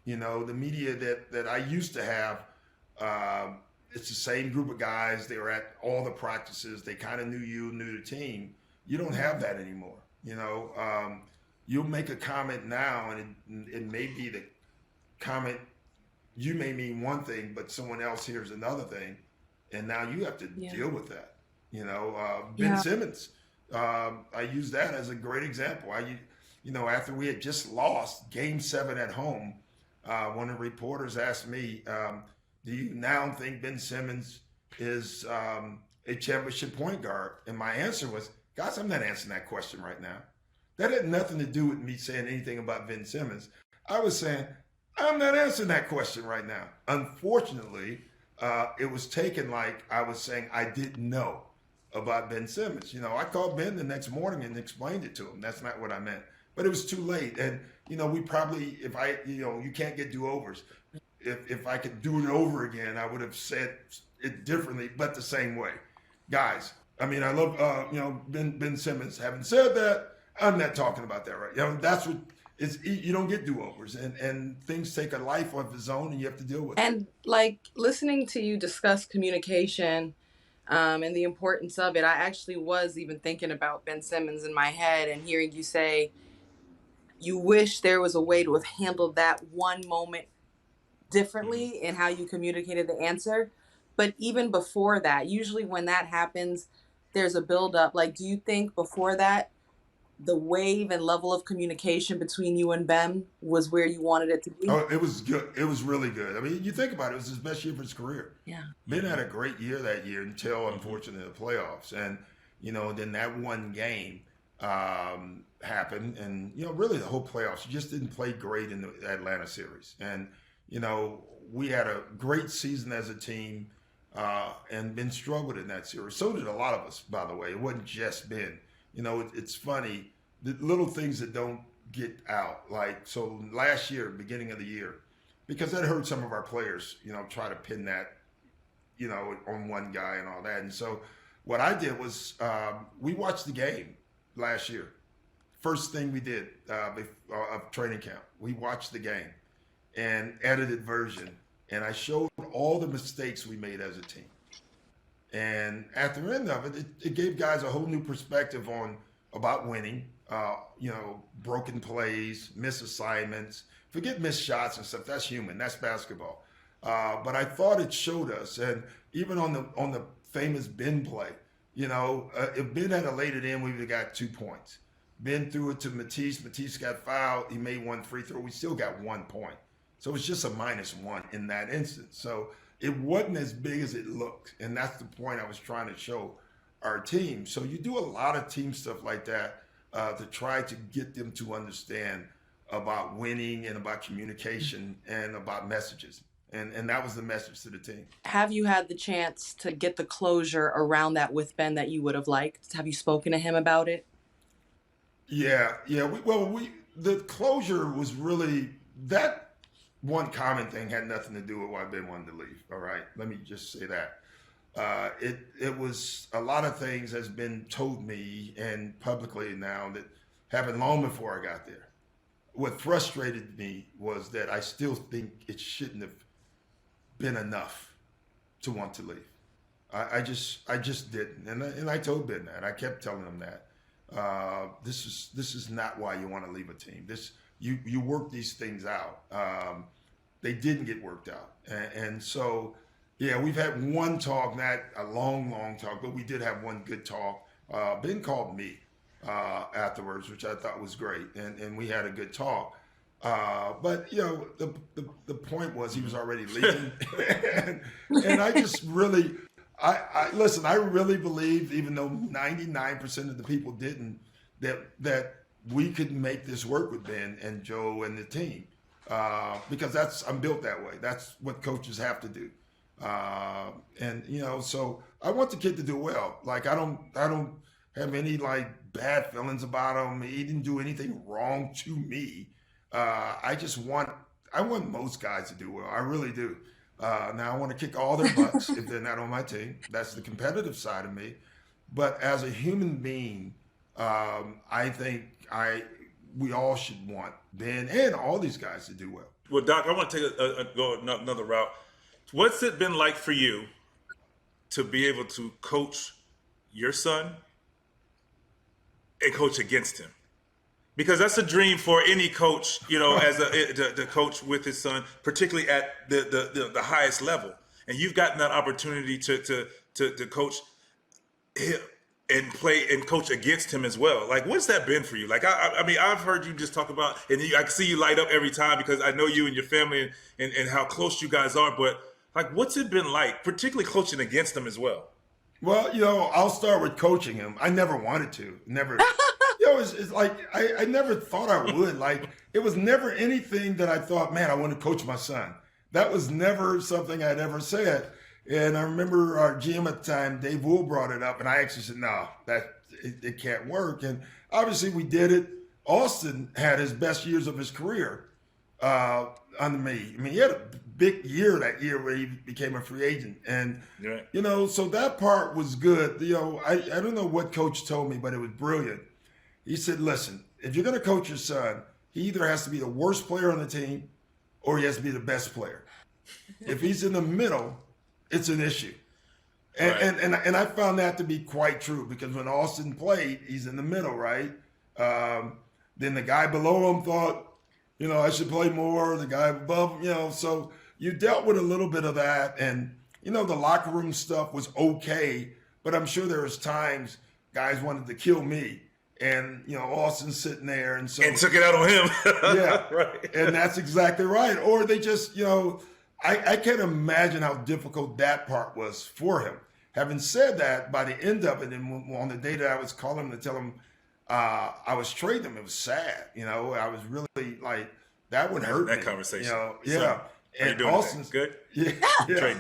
You know, the media that I used to have, it's the same group of guys. They were at all the practices. They kind of knew the team. You don't have that anymore. You know, you'll make a comment now, and it may be the comment, you may mean one thing, but someone else hears another thing. And now you have to deal with that. You know, Ben Simmons, I use that as a great example. You know, after we had just lost Game 7 at home, one of the reporters asked me, do you now think Ben Simmons is a championship point guard? And my answer was, guys, I'm not answering that question right now. That had nothing to do with me saying anything about Ben Simmons. I was saying, I'm not answering that question right now. Unfortunately, it was taken like I was saying I didn't know about Ben Simmons. You know, I called Ben the next morning and explained it to him. That's not what I meant. But it was too late. And, you know, we probably, you can't get do-overs. If I could do it over again, I would have said it differently, but the same way. Guys, I mean, I love, Ben Simmons. Having said that, I'm not talking about that right. You know, that's what you don't get do-overs, and things take a life of its own, and you have to deal with it. And like listening to you discuss communication and the importance of it, I actually was even thinking about Ben Simmons in my head, and hearing you say you wish there was a way to have handled that one moment differently in how you communicated the answer. But even before that, usually when that happens, there's a buildup. Like, do you think before that, the wave and level of communication between you and Ben was where you wanted it to be? Oh, it was good. It was really good. I mean, you think about it, it was his best year of his career. Yeah. Ben had a great year that year until, unfortunately, the playoffs. And, you know, then that one game happened. And, you know, really the whole playoffs, you just didn't play great in the Atlanta series. And, you know, we had a great season as a team and Ben struggled in that series. So did a lot of us, by the way. It wasn't just Ben. You know, it's funny, the little things that don't get out. Like, so last year, beginning of the year, because I heard some of our players, you know, try to pin that, you know, on one guy and all that. And so what I did was we watched the game last year. First thing we did of training camp, we watched the game and edited version. And I showed all the mistakes we made as a team. And at the end of it, it gave guys a whole new perspective about winning, you know, broken plays, missed assignments, forget missed shots and stuff. That's human. That's basketball. But I thought it showed us, and even on the famous Ben play, you know, if Ben had laid it in, we would have got 2 points. Ben threw it to Matisse. Matisse got fouled. He made one free throw. We still got 1 point. So it's just a -1 in that instance. So it wasn't as big as it looked. And that's the point I was trying to show our team. So you do a lot of team stuff like that to try to get them to understand about winning and about communication and about messages. And that was the message to the team. Have you had the chance to get the closure around that with Ben that you would have liked? Have you spoken to him about it? Yeah. The closure was really that. One common thing had nothing to do with why Ben wanted to leave. All right, let me just say that. It was a lot of things has been told me and publicly now that happened long before I got there. What frustrated me was that I still think it shouldn't have been enough to want to leave. I just didn't, and I told Ben that. I kept telling him that this is not why you want to leave a team. You work these things out. They didn't get worked out. And so, yeah, we've had one talk, not a long talk, but we did have one good talk. Ben called me afterwards, which I thought was great. And we had a good talk. But, you know, the point was he was already leaving. and I just really, listen, I really believed, even though 99% of the people didn't, that we could make this work with Ben and Joe and the team, because I'm built that way. That's what coaches have to do. And so I want the kid to do well. Like I don't have any like bad feelings about him. He didn't do anything wrong to me. I want most guys to do well. I really do. Now I want to kick all their butts if they're not on my team. That's the competitive side of me. But as a human being, I think we all should want Ben and all these guys to do well. Well, Doc, I want to go another route. What's it been like for you to be able to coach your son and coach against him? Because that's a dream for any coach, as to coach with his son, particularly at the highest level. And you've gotten that opportunity to coach him and play and coach against him as well. Like, what's that been for you? Like, I mean, I've heard you just talk about, and I can see you light up every time because I know you and your family and how close you guys are. But like, what's it been like, particularly coaching against him as well? Well, I'll start with coaching him. I never wanted to. Never. It's like I never thought I would. Like, it was never anything that I thought, man, I want to coach my son. That was never something I'd ever said. And I remember our GM at the time, Dave Wool, brought it up, and I actually said, no, it can't work. And obviously we did it. Austin had his best years of his career under me. I mean, he had a big year that year where he became a free agent. And, so that part was good. I don't know what coach told me, but it was brilliant. He said, listen, if you're going to coach your son, he either has to be the worst player on the team or he has to be the best player. If he's in the middle, it's an issue. And I found that to be quite true because when Austin played, he's in the middle, right? Then the guy below him thought, I should play more. The guy above, so you dealt with a little bit of that. And, the locker room stuff was okay, but I'm sure there was times guys wanted to kill me. And, Austin's sitting there. And took it out on him. Yeah. Right. And that's exactly right. Or they just, I can't imagine how difficult that part was for him. Having said that, by the end of it, and on the day that I was calling him to tell him I was trading him, it was sad. I was really like, that would hurt me. That conversation. Yeah. So, and Austin's good. Yeah. Yeah.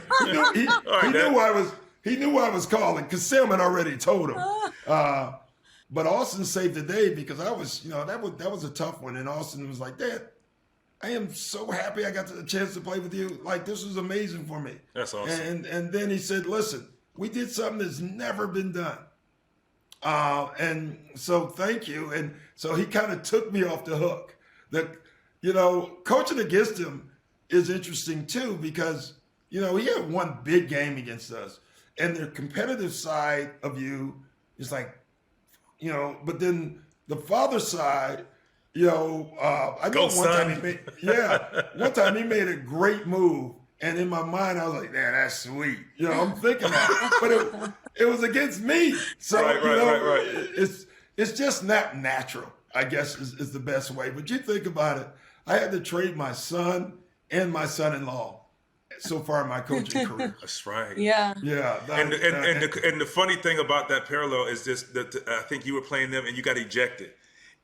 He knew why I was calling because Sam had already told him. But Austin saved the day because I was, that was a tough one. And Austin was like, Dad, I am so happy I got the chance to play with you. Like, this was amazing for me. That's awesome. And then he said, listen, we did something that's never been done. And so thank you. And so he kind of took me off the hook. Coaching against him is interesting too because, he had one big game against us. And the competitive side of you is like, but then the father side, I know one time he made a great move, and in my mind I was like, "Man, that's sweet." I'm thinking that, but it was against me, so right. It's just not natural. I guess is the best way. But you think about it, I had to trade my son and my son-in-law so far in my coaching career. That's right. Yeah. Yeah. And the funny thing about that parallel is just that I think you were playing them and you got ejected.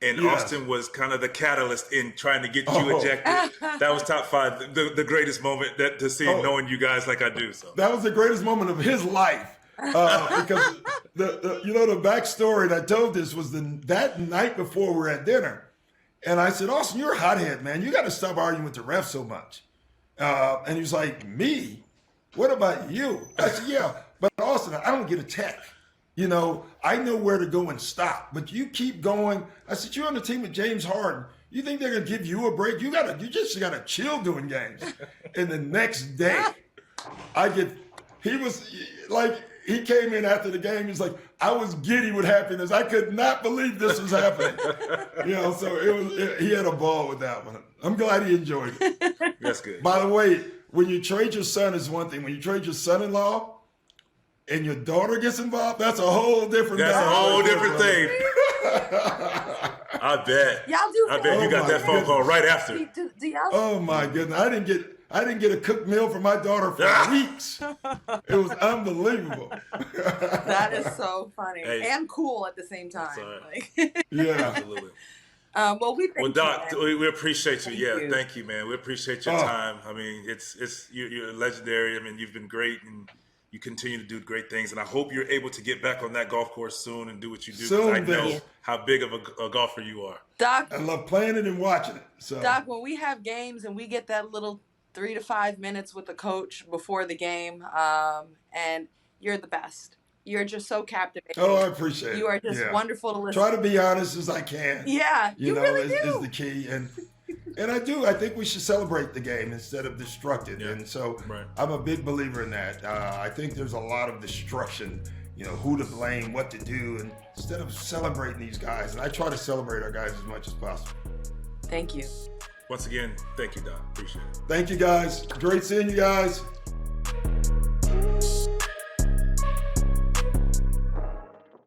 And yes. Austin was kind of the catalyst in trying to get you ejected. That was top five, the greatest moment to see knowing you guys like I do. So that was the greatest moment of his life. Because the backstory that I told this was that night before we were at dinner. And I said, Austin, you're a hothead, man. You got to stop arguing with the ref so much. And he was like, me? What about you? I said, yeah, but Austin, I don't get a tech. I know where to go and stop, but you keep going. I said, you're on the team with James Harden. You think they're going to give you a break? You just got to chill doing games. And the next day, he came in after the game. He's like, I was giddy with happiness. I could not believe this was happening. So he had a ball with that one. I'm glad he enjoyed it. That's good. By the way, when you trade your son is one thing. When you trade your son-in-law and your daughter gets involved, that's a whole different thing. That's a whole different thing. I bet. Y'all do. I bet you got that phone call right after. Do y'all? Oh my goodness! I didn't get a cooked meal for my daughter for weeks. It was unbelievable. That is so funny Hey. and cool at the same time. Right. Yeah, absolutely. Well, we thank Doc, you, we appreciate you. Thank you. Thank you, man. We appreciate your time. I mean, you're legendary. I mean, you've been great, and you continue to do great things. And I hope you're able to get back on that golf course soon and do what you do. Soon, I know Vince. how big of a golfer you are. Doc. I love playing it and watching it. So, Doc, when we have games and we get that little 3 to 5 minutes with the coach before the game, and you're the best. You're just so captivating. oh, I appreciate it. You are just wonderful to listen. Try to be honest as I can. Yeah, you really do. Is the key. And I do. I think we should celebrate the game instead of destruct it. Yeah. And so Right. I'm a big believer in that. I think there's a lot of destruction, who to blame, what to do, and instead of celebrating these guys. And I try to celebrate our guys as much as possible. Thank you. Once again, thank you, Doc. Appreciate it. Thank you, guys. Great seeing you guys.